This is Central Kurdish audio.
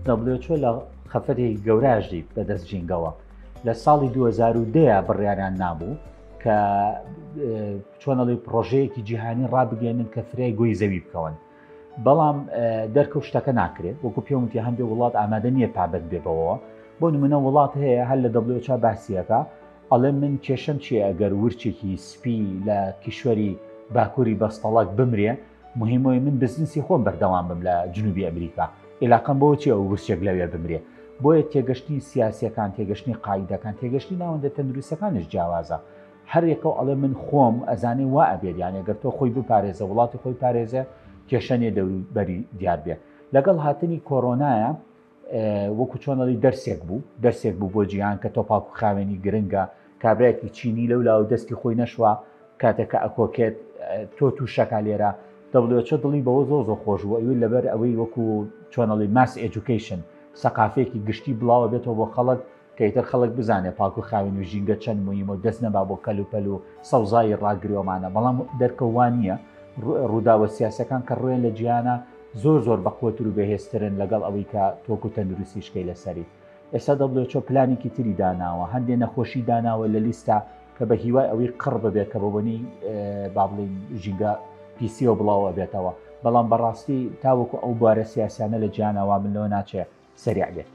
WHO لە خەفەتێکی گەورەژی بەدەست ژینگەوە لە ساڵی 2010 بڕیاریان نابوو کە چۆنەڵی پرۆژەیەکی جیهانی ڕابگەێنن کە فرای گۆی زەوی بکەون. بەڵام دەرکەوت شتەکە ناکرێت، وەکو پێوتی هەندێک وڵات ئامادە نییە پابەت بێبەوە. بۆ نمونە وڵات هەیە هەر لە WHO باسیەکە ئەڵێ من کێشەم چیە ئەگەر ورچێکی سپی لە کیشوەری باکووری بەستەڵک بمرێ، مهمەوەی من بزنسی خۆم بەردەوام بم لە جنوبی ئەمریکا، عێلاقەم بۆ چی ئەو ورچێک لەوێ بمرێ. بۆیە تێگەشتنی سیاسیەکان، تێگەشتنی قاعیدەکان، تێگەشتنی ناوەندە تەندروستەکانش جیاوازە. هەر یەکەو ئەڵێ من خۆم ئەزانێ وا ئەبێت، یان ئەگەر تۆ خۆی بپارێزە، وڵاتی خۆی پارێزە، کێشەنێ دەوروبەری دیار بێ. لەگەڵ هاتنی کۆرۆنایە وەکو چۆنەڵی دەرسێک بوو بۆ جیهان کە تۆپاک و خاوێنی گرنگە، کابراایەکی چینی لەولاو دەستی خۆی نەشوە کاتێکە ئەکۆکێت تۆ تووشەکە لێرە. WHO دڵی بەوە زۆر خۆش بوو، ئەوی لەبەر ئەوەی وەکو چۆنەڵی ماس ئێجوکیشن سەقافەیەکی گشتی بڵاوە بێتەوە بۆ خەڵک کە ئیتر خەڵک بزانێ پاک و خاوێن و ژینگە چەند مهمە و دەست نەبا بۆ کەلوپەل و سەوزایی ڕاگرێوەمانە. بەڵام دەرکەوان نییە ڕووداوە سیاسەکان کە ڕوێن لە جیهانە زۆر بەقوتر و بەهێزترن لەگەڵ ئەوەی کە تۆکو تەندروستی شکەی لەسەری. ئێستا WHO پلانێکی تری داناوە، هەندێک نەخۆشی داناوە لە لیستە کە بە هیوای ئەوەی قڕ ببێت کە بەبوونی با بڵین ژینگە پیسیەوە بڵاوە بێتەوە. بەڵام بەڕاستی تاوەکو ئەو بوارە سیاسیانە لە جیهانەوە من لەوە ناچێت سەریع بێت.